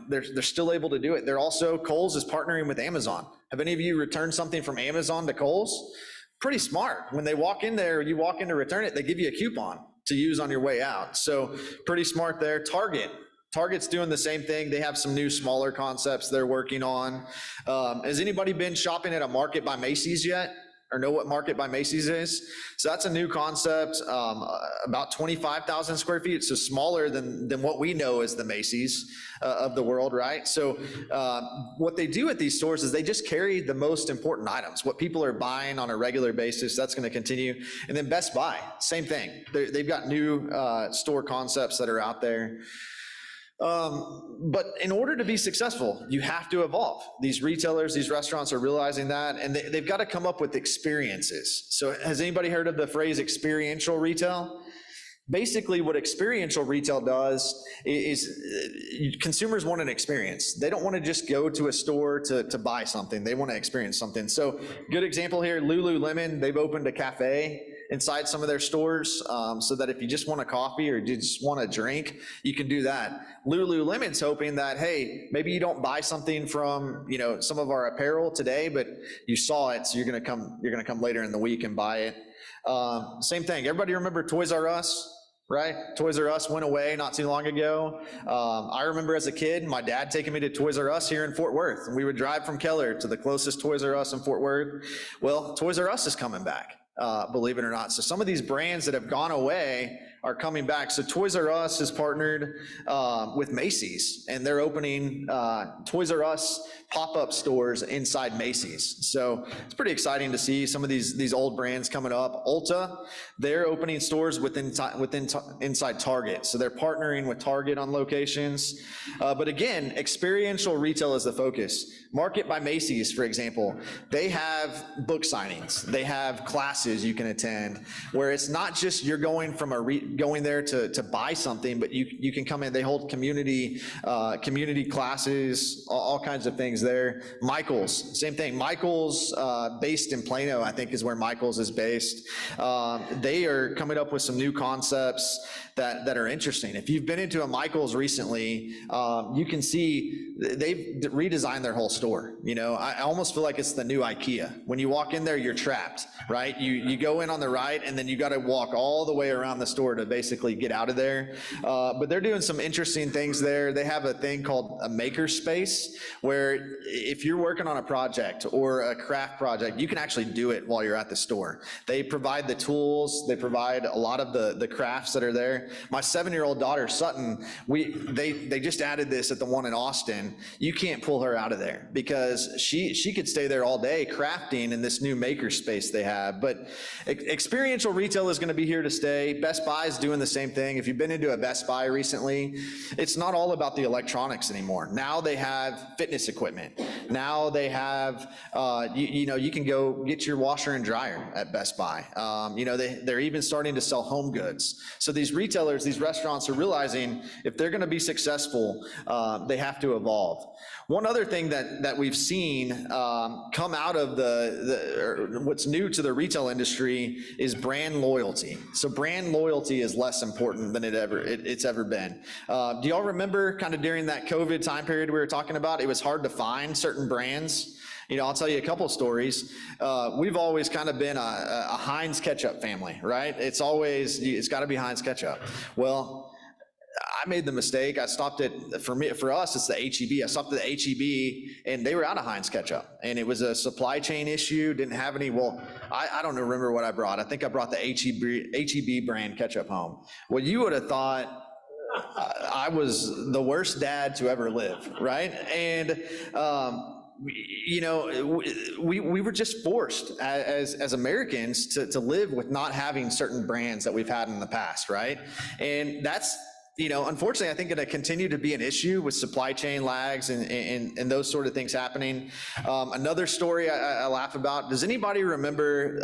Speaker 12: they're still able to do it. Kohl's is partnering with Amazon. Have any of you returned something from Amazon to Kohl's? Pretty smart. When they walk in there, you walk in to return it, they give you a coupon to use on your way out. So pretty smart there. Target's doing the same thing. They have some new smaller concepts they're working on. Has anybody been shopping at a Market by Macy's yet? Or know what Market by Macy's is? So that's a new concept, about 25,000 square feet, so smaller than what we know as the Macy's of the world, right? So what they do at these stores is they just carry the most important items, what people are buying on a regular basis. That's gonna continue. And then Best Buy, same thing. They've got new store concepts that are out there. But in order to be successful, you have to evolve. These retailers, these restaurants are realizing that, and they've got to come up with experiences. So has anybody heard of the phrase experiential retail? Basically, what experiential retail does is consumers want an experience. They don't want to just go to a store to buy something. They want to experience something. So good example here, Lululemon, they've opened a cafe inside some of their stores so that if you just want a coffee or you just want a drink, you can do that. Lululemon's hoping that, hey, maybe you don't buy something from some of our apparel today, but you saw it, so you're gonna come later in the week and buy it. Same thing, everybody remember Toys R Us? Right? Toys R Us went away not too long ago. I remember as a kid, my dad taking me to Toys R Us here in Fort Worth, and we would drive from Keller to the closest Toys R Us in Fort Worth. Well, Toys R Us is coming back. Believe it or not. So some of these brands that have gone away are coming back. So Toys R Us has partnered with Macy's, and they're opening Toys R Us pop-up stores inside Macy's. So it's pretty exciting to see some of these old brands coming up. Ulta, they're opening stores inside Target. So they're partnering with Target on locations. But again, experiential retail is the focus. Market by Macy's, for example, they have book signings. They have classes you can attend where it's not just you're going from going there to buy something, but you can come in. They hold community classes, all kinds of things there. Michael's, same thing. Michael's, based in Plano, I think is where Michael's is based. They are coming up with some new concepts that are interesting. If you've been into a Michael's recently, you can see they've redesigned their whole store. I almost feel like it's the new IKEA. When you walk in there, you're trapped, right? You go in on the right, and then you got to walk all the way around the store to basically get out of there. But they're doing some interesting things there. They have a thing called a maker space, where if you're working on a project or a craft project, you can actually do it while you're at the store. They provide the tools, they provide a lot of the crafts that are there. My 7-year-old daughter, Sutton, they just added this at the one in Austin. You can't pull her out of there because she could stay there all day crafting in this new maker space they have. But experiential retail is going to be here to stay. Best Buy is doing the same thing. If you've been into a Best Buy recently, it's not all about the electronics anymore. Now they have fitness equipment. Now they have, you can go get your washer and dryer at Best Buy. They're even starting to sell home goods. So these retailers, these restaurants are realizing if they're going to be successful, they have to evolve. One other thing that we've seen come out of what's new to the retail industry is brand loyalty. So brand loyalty is less important than it's ever been. Do y'all remember kind of during that COVID time period we were talking about, it was hard to find certain brands? I'll tell you a couple stories. We've always kind of been a Heinz ketchup family, right? It's got to be Heinz ketchup. Well, I made the mistake. I stopped at, for us, it's the H-E-B. I stopped at the H-E-B and they were out of Heinz ketchup. And it was a supply chain issue, didn't have any, I don't remember what I brought. I think I brought the H-E-B brand ketchup home. Well, you would have thought I was the worst dad to ever live, right? And, we were just forced as Americans to live with not having certain brands that we've had in the past, right? And that's, unfortunately, I think going to continue to be an issue with supply chain lags and those sort of things happening. Another story I laugh about, does anybody remember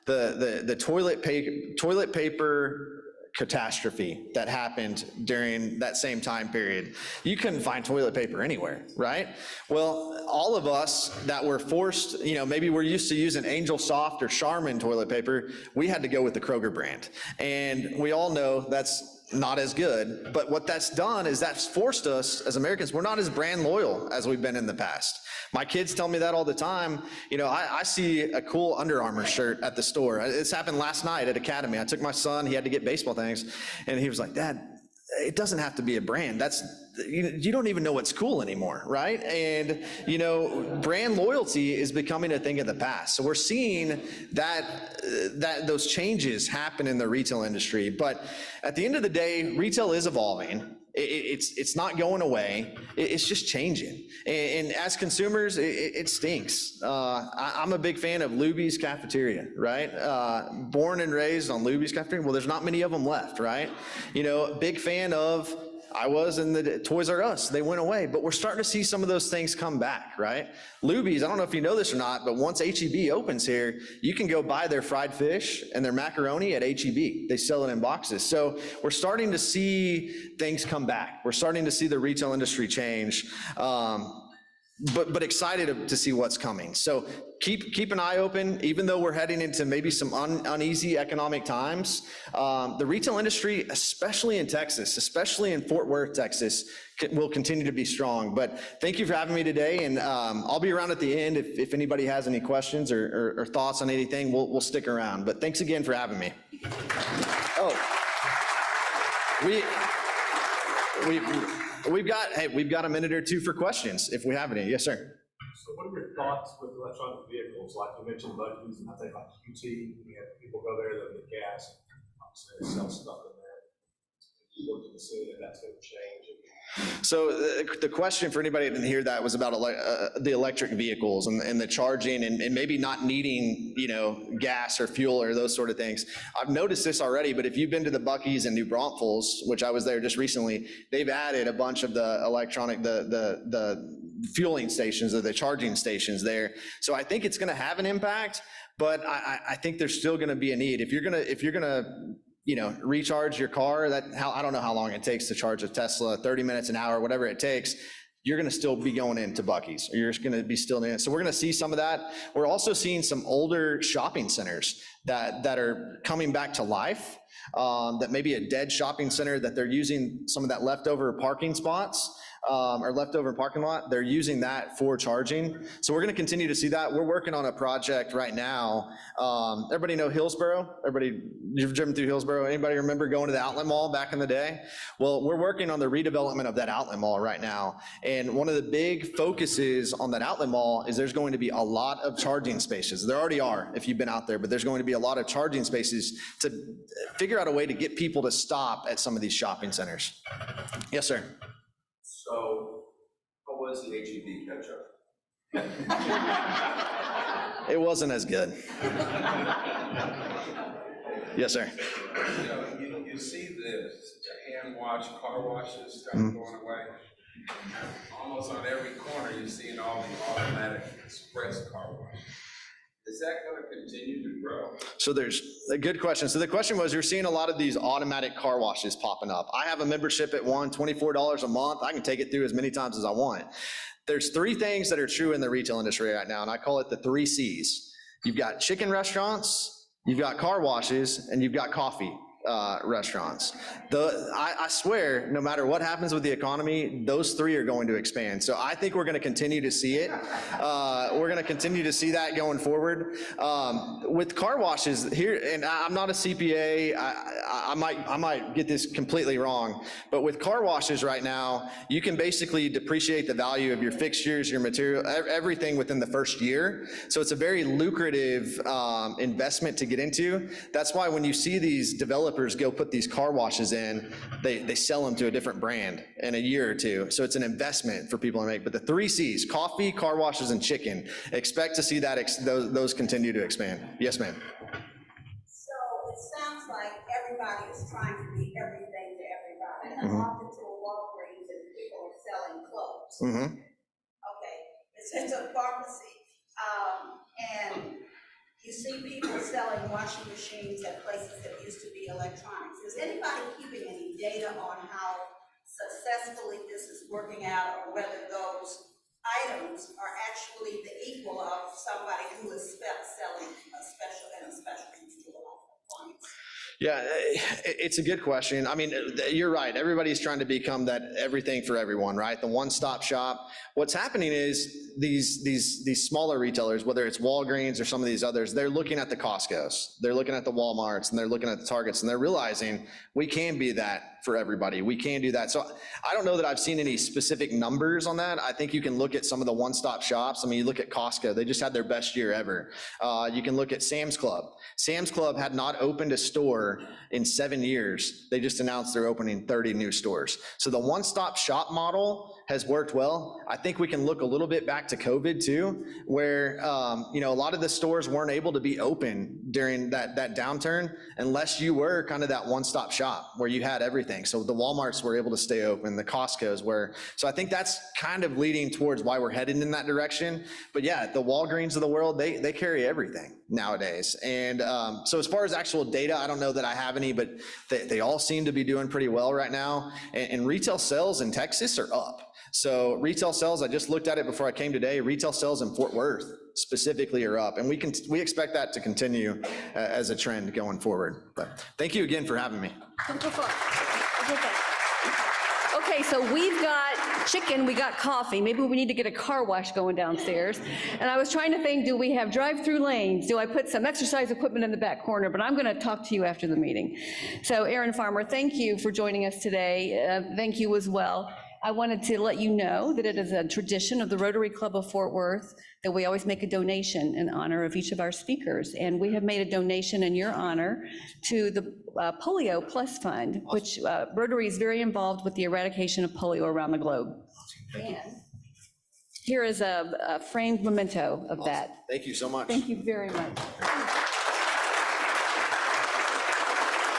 Speaker 12: the toilet paper catastrophe that happened during that same time period? You couldn't find toilet paper anywhere, right? Well, all of us that were forced, maybe we're used to using Angel Soft or Charmin toilet paper, we had to go with the Kroger brand. And we all know that's not as good, but what that's done is that's forced us as Americans, we're not as brand loyal as we've been in the past. My kids tell me that all the time. I see a cool Under Armour shirt at the store. This happened last night at Academy. I took my son, he had to get baseball things, and he was like, "Dad, it doesn't have to be a brand. You don't even know what's cool anymore," right? And, brand loyalty is becoming a thing of the past. So we're seeing that those changes happen in the retail industry. But at the end of the day, retail is evolving. It's not going away. It's just changing. And as consumers, it stinks. I'm a big fan of Luby's Cafeteria, right? Born and raised on Luby's Cafeteria. Well, there's not many of them left, right? Big fan of, I was in the Toys R Us, they went away, but we're starting to see some of those things come back, right? Luby's, I don't know if you know this or not, but once H-E-B opens here, you can go buy their fried fish and their macaroni at H-E-B. They sell it in boxes. So we're starting to see things come back. We're starting to see the retail industry change. But excited to see what's coming. So keep an eye open, even though we're heading into maybe some uneasy economic times. The retail industry, especially in Texas, especially in Fort Worth, Texas, will continue to be strong. But thank you for having me today, and I'll be around at the end if anybody has any questions or thoughts on anything. We'll stick around. But thanks again for having me. We've got a minute or two for questions, if we have any. Yes, sir.
Speaker 13: So what are your thoughts with electronic vehicles? Like you mentioned buggies, and I think like QT, we have people go there, they'll get gas, and sell stuff in there. You look to see that that's going to change.
Speaker 12: So the question for anybody that didn't hear that was about the electric vehicles and the charging and maybe not needing, gas or fuel or those sort of things. I've noticed this already, but if you've been to the Buc-ee's in New Braunfels, which I was there just recently, they've added a bunch of the electronic, the fueling stations or the charging stations there. So I think it's going to have an impact, but I think there's still going to be a need. If you're going to recharge your car, I don't know how long it takes to charge a Tesla, 30 minutes, an hour, whatever it takes, you're gonna still be going into Buc-ee's, or you're gonna be still in it. So we're gonna see some of that. We're also seeing some older shopping centers that are coming back to life. that may be a dead shopping center that they're using some of that leftover parking spots or leftover parking lot, they're using that for charging. So we're gonna continue to see that. We're working on a project right now. Everybody know Hillsborough? Everybody, you've driven through Hillsborough? Anybody remember going to the outlet mall back in the day? Well, we're working on the redevelopment of that outlet mall right now. And one of the big focuses on that outlet mall is there's going to be a lot of charging spaces. There already are, if you've been out there, but there's going to be a lot of charging spaces to figure out a way to get people to stop at some of these shopping centers. Yes, sir.
Speaker 13: So, what was the HEB catch-up?
Speaker 12: It wasn't as good. Yes, sir.
Speaker 14: You know, you see the hand wash, car washes kind of going away. Almost on every corner, you're seeing all the automatic express car wash. Is that going to continue to grow?
Speaker 12: So there's a good question. So the question was, you're seeing a lot of these automatic car washes popping up. I have a membership at one, $24 a month. I can take it through as many times as I want. There's three things that are true in the retail industry right now, and I call it the 3 C's. You've got chicken restaurants, you've got car washes, and you've got coffee restaurants. I swear, no matter what happens with the economy, those three are going to expand. So I think we're going to continue to see it. We're going to continue to see that going forward. With car washes here, and I'm not a CPA, I might get this completely wrong, but with car washes right now, you can basically depreciate the value of your fixtures, your material, everything within the first year. So it's a very lucrative investment to get into. That's why when you see these developers go put these car washes in, they sell them to a different brand in a year or two. So it's an investment for people to make. But the 3 C's, coffee, car washes, and chicken, expect to see that those continue to expand. Yes, ma'am.
Speaker 15: So it sounds like everybody is trying to be everything to everybody. And I walked into a Walgreens and people are selling clothes. Okay, it's a pharmacy. And you see people selling washing machines at places that used to be electronics. Is anybody keeping any data on how successfully this is working out, or whether those items are actually the equal of somebody who is selling a specialty store appliance?
Speaker 12: Yeah, it's a good question. I mean, you're right. Everybody's trying to become that everything for everyone, right? The one-stop shop. What's happening is these smaller retailers, whether it's Walgreens or some of these others, they're looking at the Costco's, they're looking at the Walmarts, and they're looking at the Targets, and they're realizing we can be that for everybody. We can do that. So I don't know that I've seen any specific numbers on that. I think you can look at some of the one-stop shops. I mean, you look at Costco, they just had their best year ever. You can look at Sam's Club. Sam's Club had not opened a store in 7 years. They just announced they're opening 30 new stores. So the one-stop shop model has worked well. I think we can look a little bit back to COVID too, where a lot of the stores weren't able to be open during that downturn unless you were kind of that one-stop shop where you had everything. So the Walmarts were able to stay open, the Costco's were. So I think that's kind of leading towards why we're headed in that direction. But yeah, the Walgreens of the world, they carry everything nowadays. And so as far as actual data, I don't know that I have any, but they all seem to be doing pretty well right now. And retail sales in Texas are up. So retail sales, I just looked at it before I came today, retail sales in Fort Worth specifically are up. And we expect that to continue as a trend going forward. But thank you again for having me.
Speaker 1: Okay, so we've got chicken, we got coffee, maybe we need to get a car wash going downstairs. And I was trying to think, do we have drive-through lanes? Do I put some exercise equipment in the back corner? But I'm gonna talk to you after the meeting. So Aaron Farmer, thank you for joining us today. Thank you as well. I wanted to let you know that it is a tradition of the Rotary Club of Fort Worth that we always make a donation in honor of each of our speakers. And we have made a donation in your honor to the Polio Plus Fund, which Rotary is very involved with the eradication of polio around the globe. And here is a framed memento of that.
Speaker 12: Thank you so much.
Speaker 1: Thank you very much.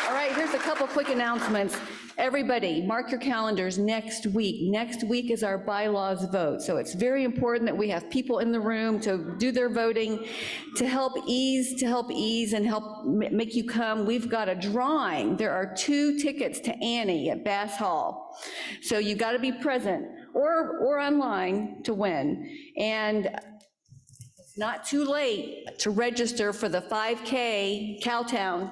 Speaker 1: All right, here's a couple quick announcements. Everybody, mark your calendars next week. Next week is our bylaws vote. So it's very important that we have people in the room to do their voting, to help ease and help make you come. We've got a drawing. There are 2 tickets to Annie at Bass Hall. So you got to be present or online to win. And it's not too late to register for the 5K Cowtown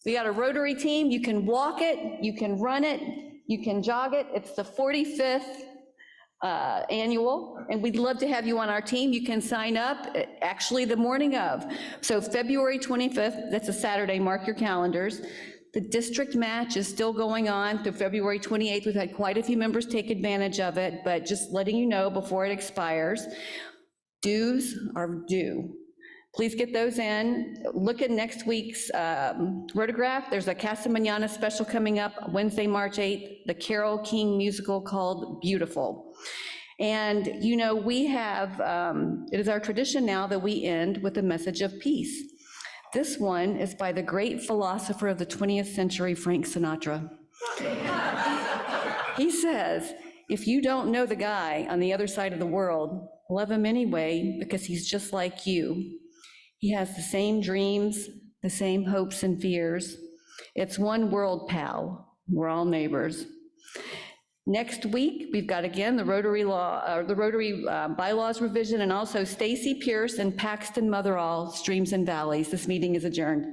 Speaker 1: We got a Rotary team. You can walk it, you can run it, you can jog it. It's the 45th annual, and we'd love to have you on our team. You can sign up actually the morning of. So February 25th, that's a Saturday, mark your calendars. The district match is still going on through February 28th. We've had quite a few members take advantage of it, but just letting you know before it expires. Dues are due. Please get those in. Look at next week's Rotograph. There's a Casa Mañana special coming up Wednesday, March 8th, the Carole King musical called Beautiful. And, you know, we have, it is our tradition now that we end with a message of peace. This one is by the great philosopher of the 20th century, Frank Sinatra. He says, if you don't know the guy on the other side of the world, love him anyway, because he's just like you. He has the same dreams, the same hopes and fears. It's one world, pal. We're all neighbors. Next week, we've got again the Rotary bylaws revision, and also Stacy Pierce and Paxton Motherall, Streams and Valleys. This meeting is adjourned.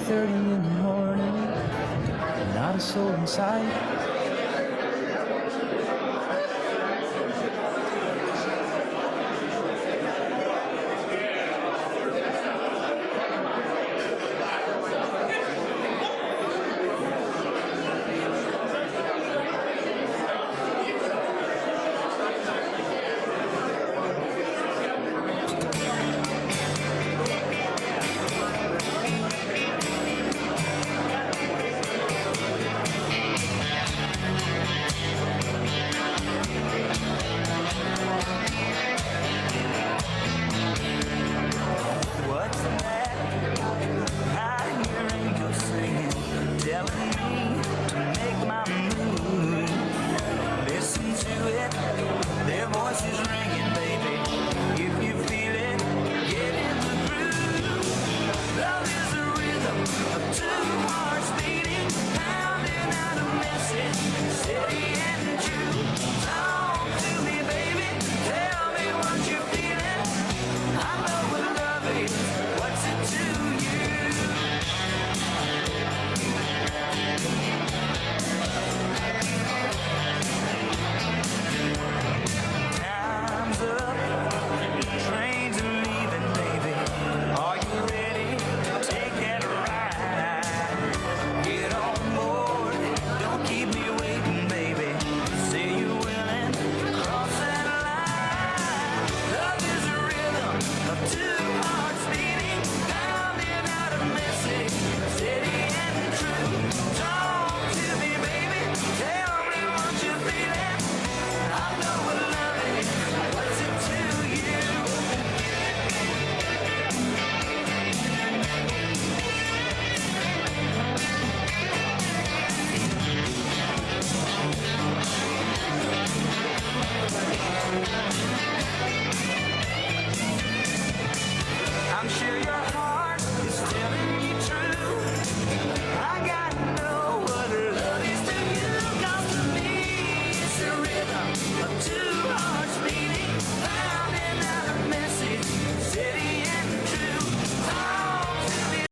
Speaker 16: In the morning, not a soul in sight.